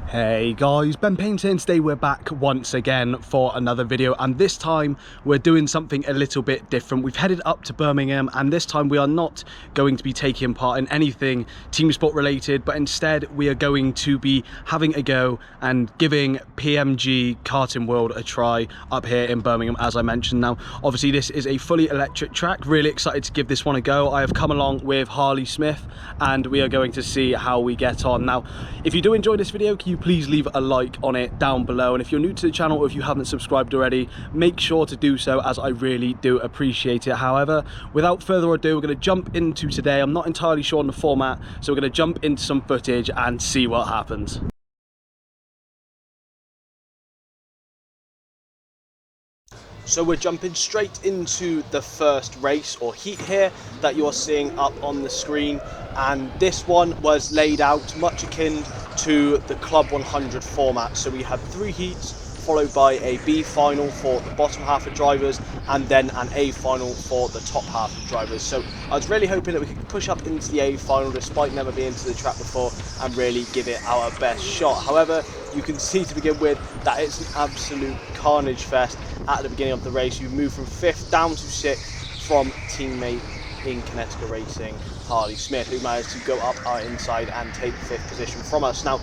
Hey guys, benpaines here, and today we're back once again for another video, and this time we're doing something a little bit different. We've headed up to Birmingham, and this time we are not going to be taking part in anything team sport related, but instead we are going to be having a go and giving PMG Karting World a try up here in Birmingham, as I mentioned. Now obviously this is a fully electric track, really excited to give this one a go. I have come along with Harley Smith and we are going to see how we get on. Now if you do enjoy this video, can you please leave a like on it down below, and if you're new to the channel or if you haven't subscribed already, make sure to do so, as I really do appreciate it. However, without further ado, we're going to jump into today. I'm not entirely sure on the format, so we're going to jump into some footage and see what happens. So we're jumping straight into the first race or heat here that you're seeing up on the screen, and this one was laid out much akin to the Club 100 format. So we had 3 heats followed by a B final for the bottom half of drivers and then an A final for the top half of drivers. So I was really hoping that we could push up into the A final despite never being to the track before and really give it our best shot. However, you can see to begin with that it's an absolute carnage fest at the beginning of the race. You move from 5th down to 6th from teammate in Connecticut Racing, Harley Smith, who managed to go up our inside and take 5th position from us. Now,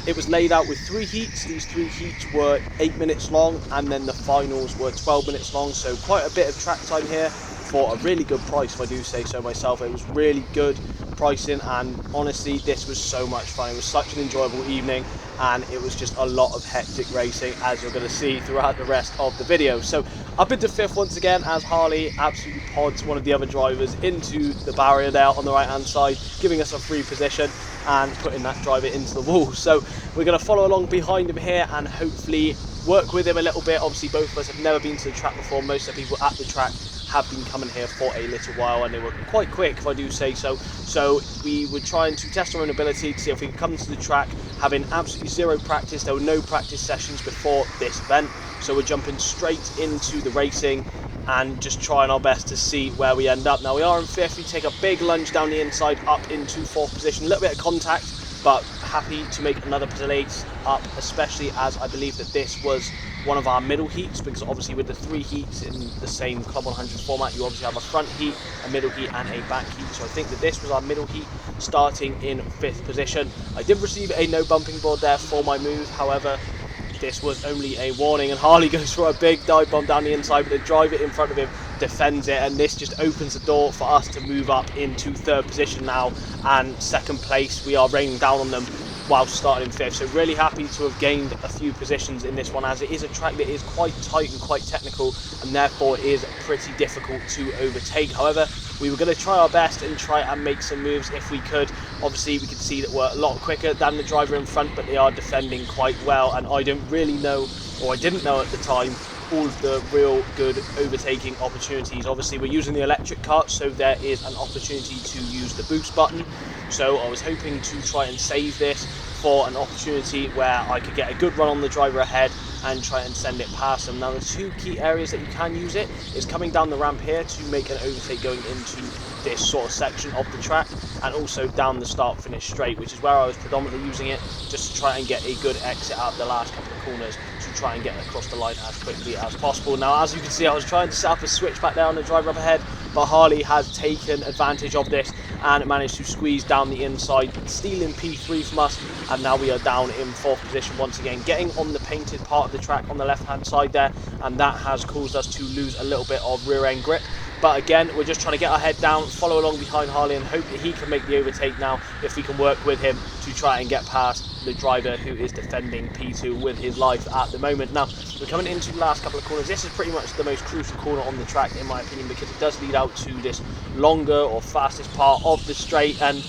it was laid out with 3 heats. These 3 heats were 8 minutes long, and then the finals were 12 minutes long, so quite a bit of track time here for a really good price, if I do say so myself. It was really good pricing, and honestly this was so much fun. It was such an enjoyable evening, and it was just a lot of hectic racing, as you're going to see throughout the rest of the video. So up into 5th once again, as Harley absolutely pods one of the other drivers into the barrier there on the right hand side, giving us a free position and putting that driver into the wall. So we're going to follow along behind him here and hopefully work with him a little bit. Obviously both of us have never been to the track before. Most of the people at the track have been coming here for a little while, and they were quite quick, if I do say so. So we were trying to test our own ability to see if we could come to the track having absolutely zero practice. There were no practice sessions before this event, so we're jumping straight into the racing and just trying our best to see where we end up. Now we are in 5th, we take a big lunge down the inside up into 4th position, a little bit of contact, but happy to make another place up, especially as I believe that this was one of our middle heats, because obviously with the 3 heats in the same Club 100 format, you obviously have a front heat, a middle heat and a back heat. So I think that this was our middle heat, starting in 5th position. I did receive a no bumping board there for my move, however this was only a warning, and Harley goes for a big dive bomb down the inside, but the driver in front of him defends it, and this just opens the door for us to move up into 3rd position now, and 2nd place. We are raining down on them while starting in 5th, so really happy to have gained a few positions in this one, as it is a track that is quite tight and quite technical, and therefore is pretty difficult to overtake. However, we were going to try our best and try and make some moves if we could. Obviously we could see that we're a lot quicker than the driver in front, but they are defending quite well, and I don't really know, or I didn't know at the time, all of the real good overtaking opportunities. Obviously we're using the electric cart, so there is an opportunity to use the boost button, so I was hoping to try and save this for an opportunity where I could get a good run on the driver ahead and try and send it past them. Now the 2 key areas that you can use it is coming down the ramp here to make an overtake going into this sort of section of the track, and also down the start finish straight, which is where I was predominantly using it, just to try and get a good exit out the last couple of corners to try and get across the line as quickly as possible. Now as you can see, I was trying to set up a switch back there on the driver up ahead, but Harley has taken advantage of this and managed to squeeze down the inside, stealing P3 from us, and now we are down in 4th position once again, getting on the painted part of the track on the left hand side there, and that has caused us to lose a little bit of rear end grip. But again, we're just trying to get our head down, follow along behind Harley, and hope that he can make the overtake now if we can work with him to try and get past the driver who is defending P2 with his life at the moment. Now, we're coming into the last couple of corners. This is pretty much the most crucial corner on the track, in my opinion, because it does lead out to this longer or fastest part of the straight, and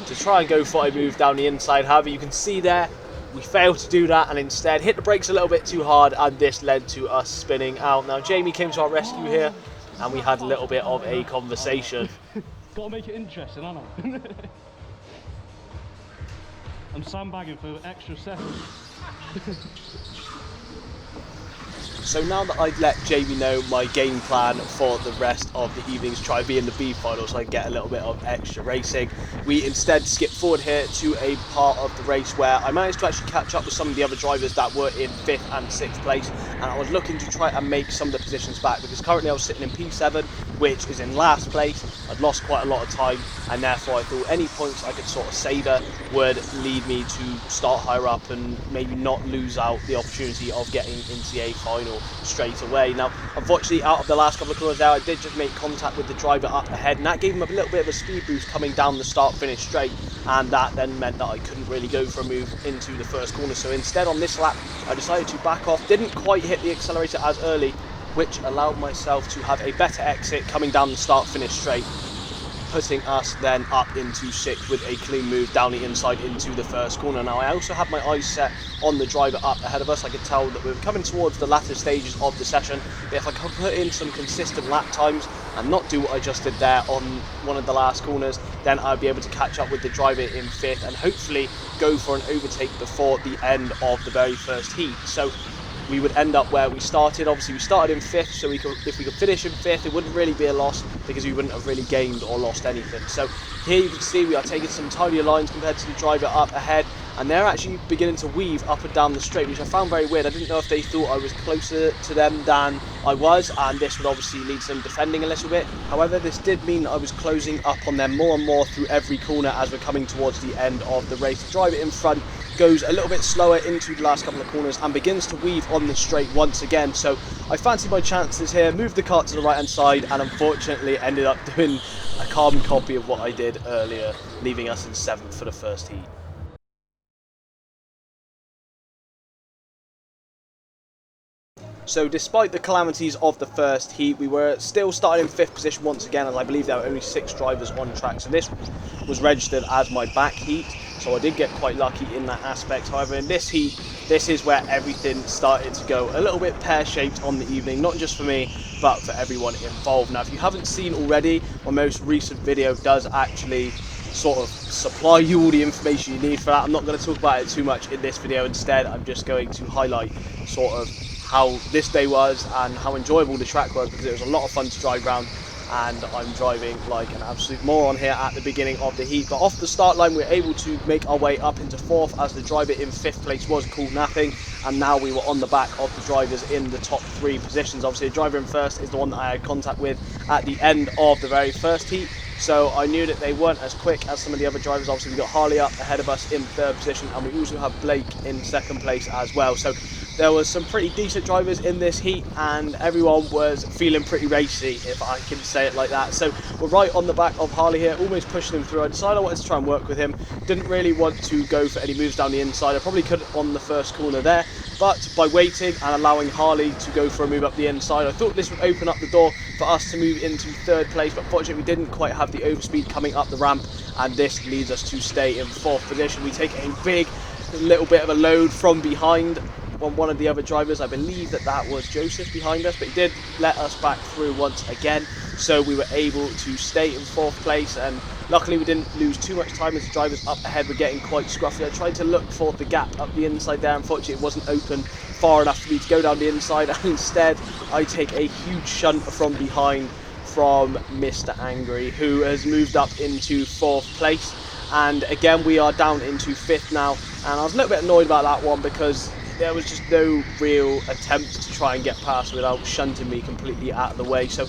to try and go for a move down the inside. However, you can see there, we failed to do that and instead hit the brakes a little bit too hard, and this led to us spinning out. Now, Jamie came to our rescue here, and we had a little bit of a conversation. Got to make it interesting, haven't I? I'm sandbagging for extra seconds. So now that I'd let Jamie know my game plan for the rest of the evenings, try and be in the B final so I get a little bit of extra racing, we instead skip forward here to a part of the race where I managed to actually catch up with some of the other drivers that were in 5th and 6th place, and I was looking to try and make some of the positions back, because currently I was sitting in P7, which is in last place. I'd lost quite a lot of time, and therefore I thought any points I could sort of savour would lead me to start higher up and maybe not lose out the opportunity of getting into the A final straight away. Now, unfortunately, out of the last couple of corners there, I did just make contact with the driver up ahead, and that gave him a little bit of a speed boost coming down the start-finish straight, and that then meant that I couldn't really go for a move into the first corner. So instead, on this lap, I decided to back off, didn't quite hit the accelerator as early, which allowed myself to have a better exit coming down the start-finish straight, putting us then up into 6th with a clean move down the inside into the first corner. Now, I also had my eyes set on the driver up ahead of us. I could tell that we were coming towards the latter stages of the session, but if I could put in some consistent lap times and not do what I just did there on one of the last corners, then I'd be able to catch up with the driver in 5th and hopefully go for an overtake before the end of the very first heat. So we would end up where we started. Obviously, we started in 5th, so if we could finish in 5th, it wouldn't really be a loss because we wouldn't have really gained or lost anything. So here you can see we are taking some tidier lines compared to the driver up ahead, and they're actually beginning to weave up and down the straight, which I found very weird. I didn't know if they thought I was closer to them than I was, and this would obviously lead to them defending a little bit. However, this did mean I was closing up on them more and more through every corner as we're coming towards the end of the race. The driver in front goes a little bit slower into the last couple of corners and begins to weave on the straight once again. So I fancied my chances here, moved the kart to the right hand side, and unfortunately ended up doing a carbon copy of what I did earlier, leaving us in 7th for the first heat. So despite the calamities of the first heat, we were still starting in 5th position once again, and I believe there were only 6 drivers on track. So this was registered as my back heat, so I did get quite lucky in that aspect. However, in this heat, this is where everything started to go a little bit pear-shaped on the evening, not just for me, but for everyone involved. Now, if you haven't seen already, my most recent video does actually sort of supply you all the information you need for that. I'm not going to talk about it too much in this video. Instead, I'm just going to highlight sort of how this day was and how enjoyable the track was, because it was a lot of fun to drive around, and I'm driving like an absolute moron here at the beginning of the heat. But off the start line, we were able to make our way up into 4th as the driver in 5th place was called napping, and now we were on the back of the drivers in the top 3 positions. Obviously, the driver in 1st is the one that I had contact with at the end of the very first heat, so I knew that they weren't as quick as some of the other drivers. Obviously, we got Harley up ahead of us in 3rd position, and we also have Blake in 2nd place as well. So there was some pretty decent drivers in this heat, and everyone was feeling pretty racy, if I can say it like that. So we're right on the back of Harley here, almost pushing him through. I decided I wanted to try and work with him. Didn't really want to go for any moves down the inside. I probably could on the first corner there, but by waiting and allowing Harley to go for a move up the inside, I thought this would open up the door for us to move into 3rd place, but fortunately we didn't quite have the overspeed coming up the ramp, and this leads us to stay in 4th position. We take a big little bit of a load from behind on one of the other drivers. I believe that was Joseph behind us, but he did let us back through once again, so we were able to stay in 4th place, and luckily we didn't lose too much time as the drivers up ahead were getting quite scruffy. I tried to look for the gap up the inside there. Unfortunately, it wasn't open far enough for me to go down the inside, and instead I take a huge shunt from behind from Mr. Angry, who has moved up into 4th place, and again we are down into 5th now, and I was a little bit annoyed about that one because there was just no real attempt to try and get past without shunting me completely out of the way. So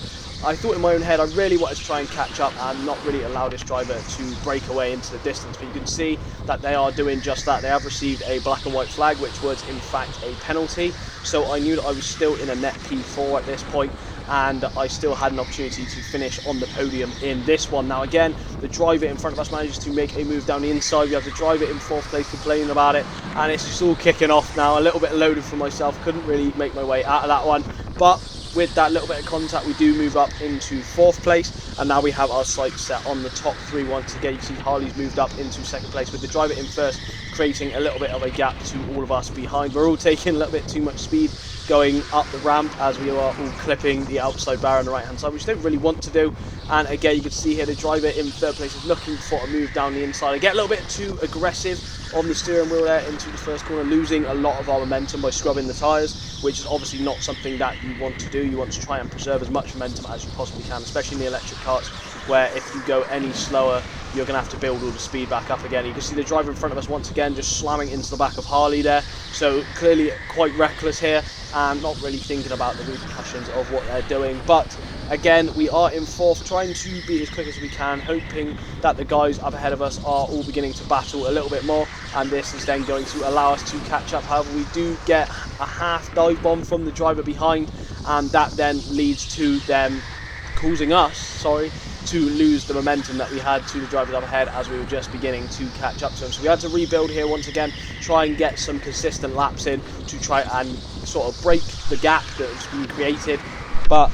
I thought in my own head I really wanted to try and catch up and not really allow this driver to break away into the distance, but you can see that they are doing just that. They have received a black and white flag, which was in fact a penalty, so I knew that I was still in a net P4 at this point, and I still had an opportunity to finish on the podium in this one. Now again, the driver in front of us manages to make a move down the inside. We have the driver in 4th place complaining about it, and it's just all kicking off now. A little bit loaded for myself, couldn't really make my way out of that one, but with that little bit of contact we do move up into 4th place, and now we have our sights set on the top 3 once again. You see Harley's moved up into 2nd place with the driver in 1st, creating a little bit of a gap to all of us behind. We're all taking a little bit too much speed going up the ramp as we are all clipping the outside bar on the right hand side, which I don't really want to do. And again, you can see here the driver in 3rd place is looking for a move down the inside. I get a little bit too aggressive on the steering wheel there into the first corner, losing a lot of our momentum by scrubbing the tyres, which is obviously not something that you want to do. You want to try and preserve as much momentum as you possibly can, especially in the electric karts, where if you go any slower, you're going to have to build all the speed back up again. You can see the driver in front of us once again just slamming into the back of Harley there, so clearly quite reckless here and not really thinking about the repercussions of what they're doing. But again, we are in fourth, trying to be as quick as we can, hoping that the guys up ahead of us are all beginning to battle a little bit more, and this is then going to allow us to catch up. However, we do get a half dive bomb from the driver behind, and that then leads to them causing us, to lose the momentum that we had to the drivers up ahead as we were just beginning to catch up to them. So we had to rebuild here once again, try and get some consistent laps in to try and sort of break the gap that has been created. But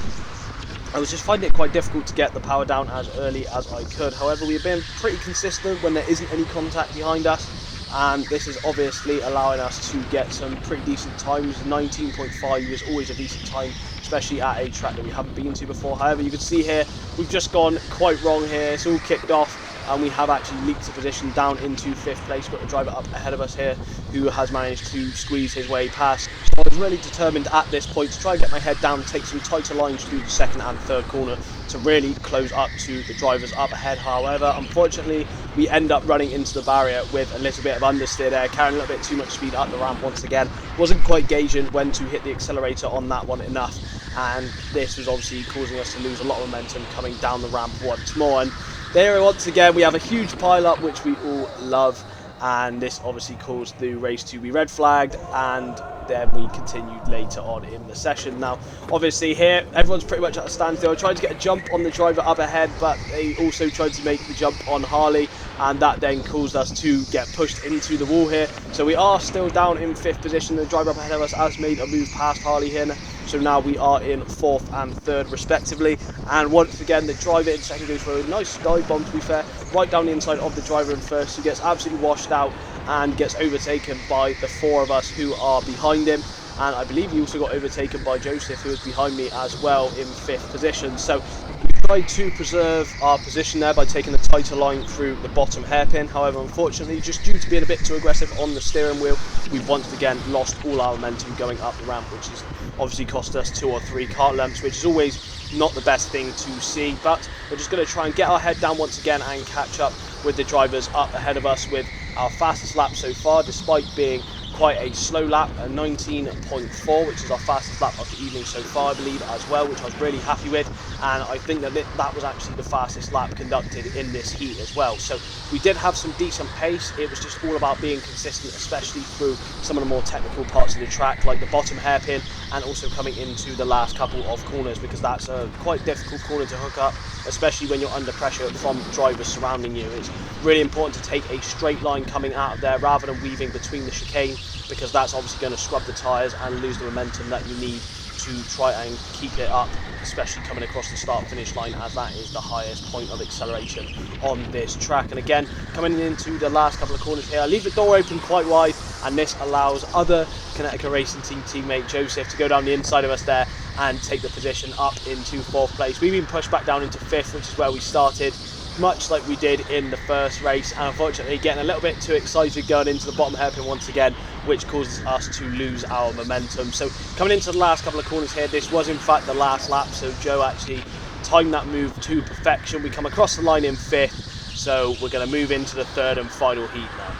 I was just finding it quite difficult to get the power down as early as I could. However, we've been pretty consistent when there isn't any contact behind us, and this is obviously allowing us to get some pretty decent times. 19.5 is always a decent time, especially at a track that we haven't been to before. However, you can see here we've just gone quite wrong here. It's all kicked off, and we have actually leaked the position down into 5th place. Got the driver up ahead of us here who has managed to squeeze his way past. So I was really determined at this point to try and get my head down, take some tighter lines through the 2nd and 3rd corner to really close up to the drivers up ahead. However, unfortunately, we end up running into the barrier with a little bit of understeer there, carrying a little bit too much speed up the ramp once again. Wasn't quite gauging when to hit the accelerator on that one enough, and this was obviously causing us to lose a lot of momentum coming down the ramp once more. And there once again we have a huge pile up, which we all love, and this obviously caused the race to be red flagged, and then we continued later on in the session. Now obviously here everyone's pretty much at a standstill, trying to get a jump on the driver up ahead, but they also tried to make the jump on Harley, and that then caused us to get pushed into the wall here. So we are still down in 5th position. The driver up ahead of us has made a move past Harley here, so now we are in 4th and 3rd respectively. And once again the driver in 2nd goes for a nice dive bomb, to be fair, right down the inside of the driver in 1st, who gets absolutely washed out and gets overtaken by the 4 of us who are behind him. And I believe he also got overtaken by Joseph, who was behind me as well in 5th position. So we tried to preserve our position there by taking the tighter line through the bottom hairpin. However, unfortunately, just due to being a bit too aggressive on the steering wheel, we've once again lost all our momentum going up the ramp, which has obviously cost us 2 or 3 kart lengths, which is always not the best thing to see. But we're just going to try and get our head down once again and catch up with the drivers up ahead of us with our fastest lap so far, despite being quite a slow lap, a 19.4, which is our fastest lap of the evening so far, I believe, as well, which I was really happy with. And I think that that was actually the fastest lap conducted in this heat as well. So we did have some decent pace. It was just all about being consistent, especially through some of the more technical parts of the track, like the bottom hairpin, and also coming into the last couple of corners, because that's a quite difficult corner to hook up, especially when you're under pressure from drivers surrounding you. It's really important to take a straight line coming out of there rather than weaving between the chicane, because that's obviously going to scrub the tyres and lose the momentum that you need to try and keep it up, especially coming across the start-finish line, as that is the highest point of acceleration on this track. And again, coming into the last couple of corners here, I leave the door open quite wide, and this allows other Connecticut Racing Team teammate Joseph to go down the inside of us there and take the position up into 4th place. We've been pushed back down into 5th, which is where we started, much like we did in the first race, and unfortunately getting a little bit too excited going into the bottom hairpin once again, which causes us to lose our momentum. So coming into the last couple of corners here, this was in fact the last lap, so Joe actually timed that move to perfection. We come across the line in 5th, so we're going to move into the 3rd and final heat now.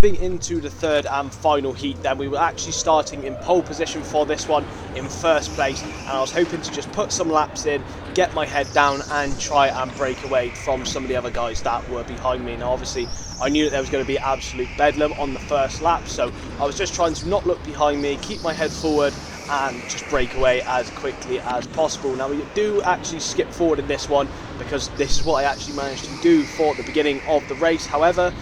Moving into the 3rd and final heat then, we were actually starting in pole position for this one in 1st place, and I was hoping to just put some laps in, get my head down and try and break away from some of the other guys that were behind me. Now obviously I knew that there was going to be absolute bedlam on the first lap, so I was just trying to not look behind me, keep my head forward and just break away as quickly as possible. Now we do actually skip forward in this one, because this is what I actually managed to do for the beginning of the race. However,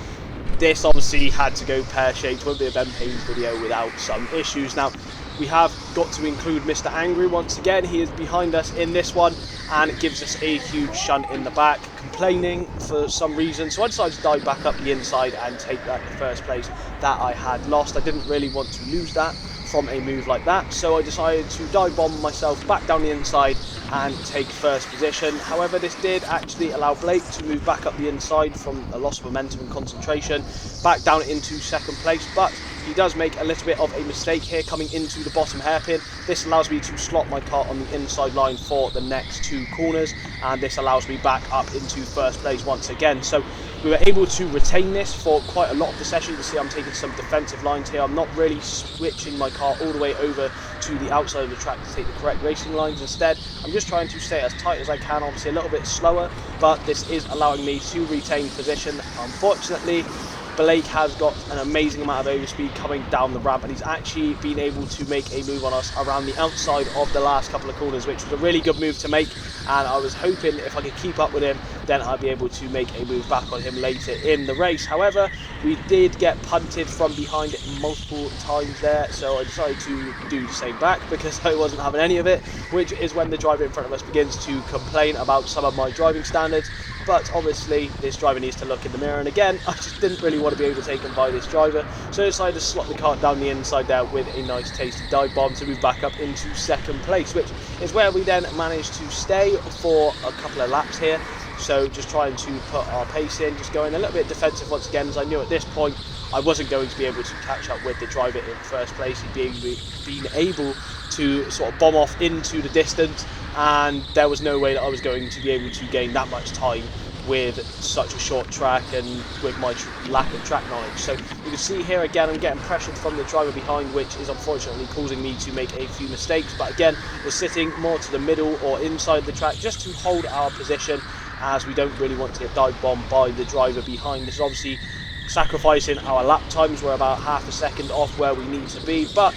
this obviously had to go pear-shaped. Won't be a benpaines video without some issues. Now we have got to include Mr. Angry once again. He is behind us in this one, and it gives us a huge shunt in the back, complaining for some reason. So I decided to dive back up the inside and take that the 1st place that I had lost. I didn't really want to lose that, from a move like that, so I decided to dive bomb myself back down the inside and take first position. However, this did actually allow Blake to move back up the inside from a loss of momentum and concentration back down into second place, but he does make a little bit of a mistake here coming into the bottom hairpin. This allows me to slot my car on the inside line for the next 2 corners, and this allows me back up into first place once again. So we were able to retain this for quite a lot of the session. You can see I'm taking some defensive lines here. I'm not really switching my car all the way over to the outside of the track to take the correct racing lines. Instead, I'm just trying to stay as tight as I can, obviously a little bit slower, but this is allowing me to retain position. Unfortunately, Blake has got an amazing amount of overspeed coming down the ramp, and he's actually been able to make a move on us around the outside of the last couple of corners, which was a really good move to make, and I was hoping if I could keep up with him, then I'd be able to make a move back on him later in the race. However, we did get punted from behind multiple times there, so I decided to do the same back because I wasn't having any of it, which is when the driver in front of us begins to complain about some of my driving standards. But obviously this driver needs to look in the mirror, and again I just didn't really want to be overtaken by this driver, so I decided to slot the car down the inside there with a nice tasty dive bomb to move back up into second place, which is where we then managed to stay for a couple of laps here. So just trying to put our pace in, just going a little bit defensive once again, as I knew at this point I wasn't going to be able to catch up with the driver in first place. He'd been able to sort of bomb off into the distance, and there was no way that I was going to be able to gain that much time with such a short track and with my lack of track knowledge. So you can see here again I'm getting pressured from the driver behind, which is unfortunately causing me to make a few mistakes, but again we're sitting more to the middle or inside the track just to hold our position, as we don't really want to get dive bombed by the driver behind. This is obviously sacrificing our lap times. We're about half a second off where we need to be, but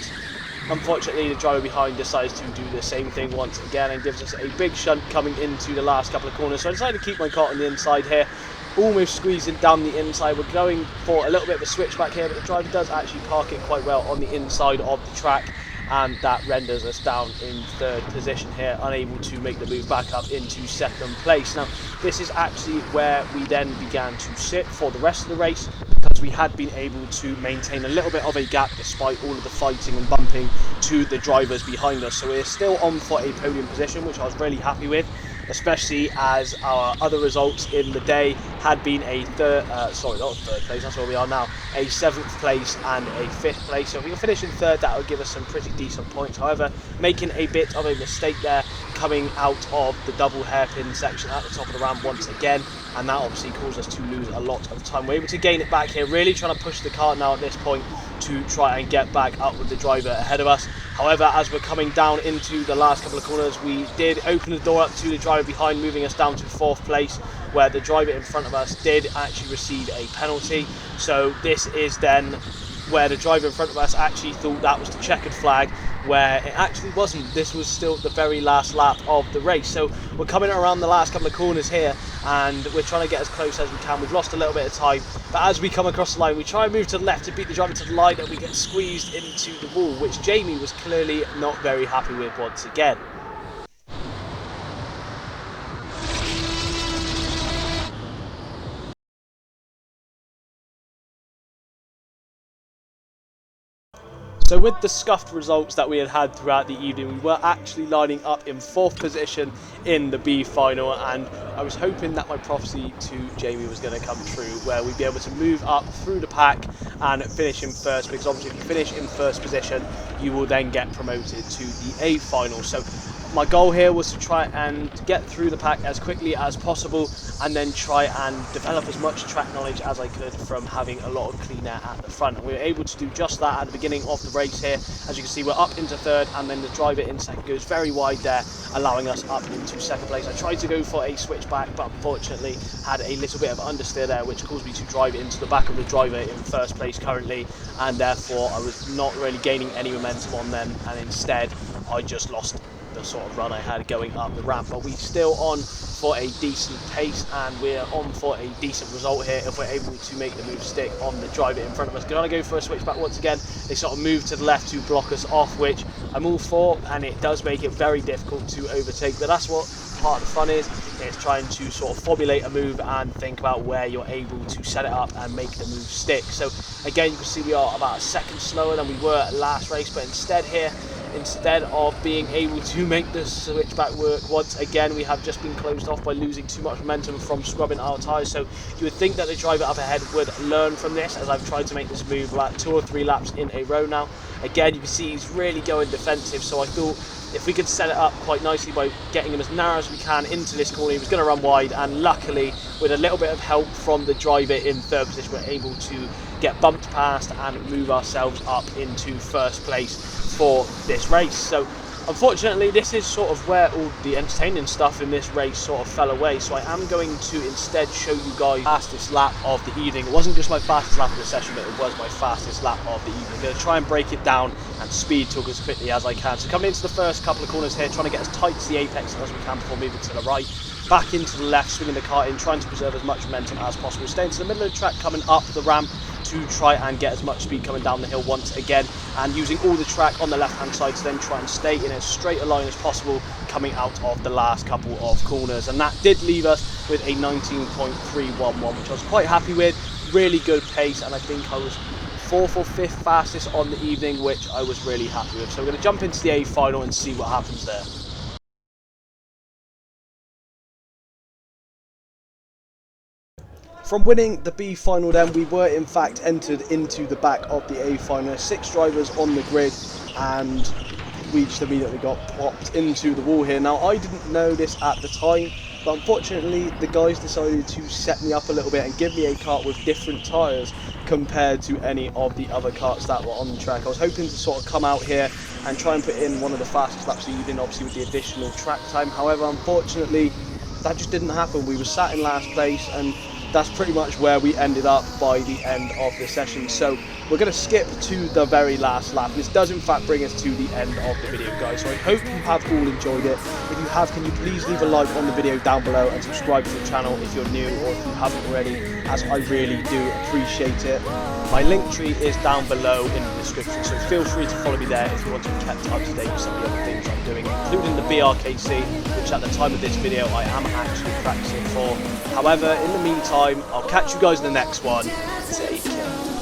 unfortunately the driver behind decides to do the same thing once again and gives us a big shunt coming into the last couple of corners. So I decided to keep my car on the inside here, almost squeezing down the inside. We're going for a little bit of a switchback here, but the driver does actually park it quite well on the inside of the track, and that renders us down in third position here, unable to make the move back up into second place. Now this is actually where we then began to sit for the rest of the race, because we had been able to maintain a little bit of a gap despite all of the fighting and bumping to the drivers behind us. So we're still on for a podium position, which I was really happy with, especially as our other results in the day had been a not third place, that's where we are now, a 7th place and a 5th place. So if we can finish in third, that would give us some pretty decent points. However, making a bit of a mistake there coming out of the double hairpin section at the top of the ramp once again, and that obviously caused us to lose a lot of time. We're able to gain it back here, really trying to push the car now at this point to try and get back up with the driver ahead of us. However, as we're coming down into the last couple of corners, we did open the door up to the driver behind, moving us down to 4th place, where the driver in front of us did actually receive a penalty. So this is then where the driver in front of us actually thought that was the checkered flag, where it actually wasn't. This was still the very last lap of the race. So we're coming around the last couple of corners here, and we're trying to get as close as we can. We've lost a little bit of time, but as we come across the line, we try and move to the left to beat the driver to the line, and we get squeezed into the wall, which Jamie was clearly not very happy with once again. So with the scuffed results that we had throughout the evening, we were actually lining up in 4th position in the B final, and I was hoping that my prophecy to Jamie was going to come true, where we'd be able to move up through the pack and finish in first, because obviously if you finish in first position, you will then get promoted to the A final. So my goal here was to try and get through the pack as quickly as possible, and then try and develop as much track knowledge as I could from having a lot of clean air at the front. And we were able to do just that at the beginning of the race here. As you can see, we're up into third, and then the driver in second goes very wide there, allowing us up into second place. I tried to go for a switchback, but unfortunately had a little bit of understeer there, which caused me to drive into the back of the driver in first place currently, and therefore I was not really gaining any momentum on them, and instead I just lost the sort of run I had going up the ramp. But we're still on for a decent pace, and we're on for a decent result here if we're able to make the move stick on the driver in front of us. Gonna go for a switchback once again. They sort of move to the left to block us off, which I'm all for, and it does make it very difficult to overtake, but that's what part of the fun is. It's trying to sort of formulate a move and think about where you're able to set it up and make the move stick. So again, you can see we are about a second slower than we were at last race, but instead of being able to make the switchback work, once again we have just been closed off by losing too much momentum from scrubbing our tyres. So you would think that the driver up ahead would learn from this, as I've tried to make this move about 2 or 3 laps in a row now. Again, you can see he's really going defensive, so I thought if we could set it up quite nicely by getting him as narrow as we can into this corner, he was going to run wide, and luckily with a little bit of help from the driver in third position, we're able to get bumped past and move ourselves up into first place for this race. So unfortunately, this is sort of where all the entertaining stuff in this race sort of fell away, so I am going to instead show you guys the fastest lap of the evening. It wasn't just my fastest lap of the session, but it was my fastest lap of the evening. I'm going to try and break it down and speed talk as quickly as I can. So coming into the first couple of corners here, trying to get as tight to the apex as we can before moving to the right. Back into the left, swinging the car in, trying to preserve as much momentum as possible. Staying to the middle of the track, coming up the ramp to try and get as much speed coming down the hill once again, and using all the track on the left hand side to then try and stay in as straight a line as possible coming out of the last couple of corners. And that did leave us with a 19.311, which I was quite happy with. Really good pace, and I think I was 4th or 5th fastest on the evening, which I was really happy with. So we're going to jump into the A final and see what happens there. From winning the B final then, we were in fact entered into the back of the A final. 6 drivers on the grid, and we just immediately got popped into the wall here. Now, I didn't know this at the time, but unfortunately the guys decided to set me up a little bit and give me a kart with different tyres compared to any of the other karts that were on the track. I was hoping to sort of come out here and try and put in one of the fastest laps of the evening, obviously with the additional track time. However, unfortunately, that just didn't happen. We were sat in last place, and that's pretty much where we ended up by the end of the session. So we're going to skip to the very last lap. This does in fact bring us to the end of the video, guys. So I hope you have all enjoyed it. If you have, can you please leave a like on the video down below and subscribe to the channel if you're new or if you haven't already, as I really do appreciate it. My link tree is down below in the description, so feel free to follow me there if you want to be kept up to date with some of the other things I'm doing, including the BRKC, which at the time of this video I am actually practicing for. However, in the meantime, I'll catch you guys in the next one. Take care.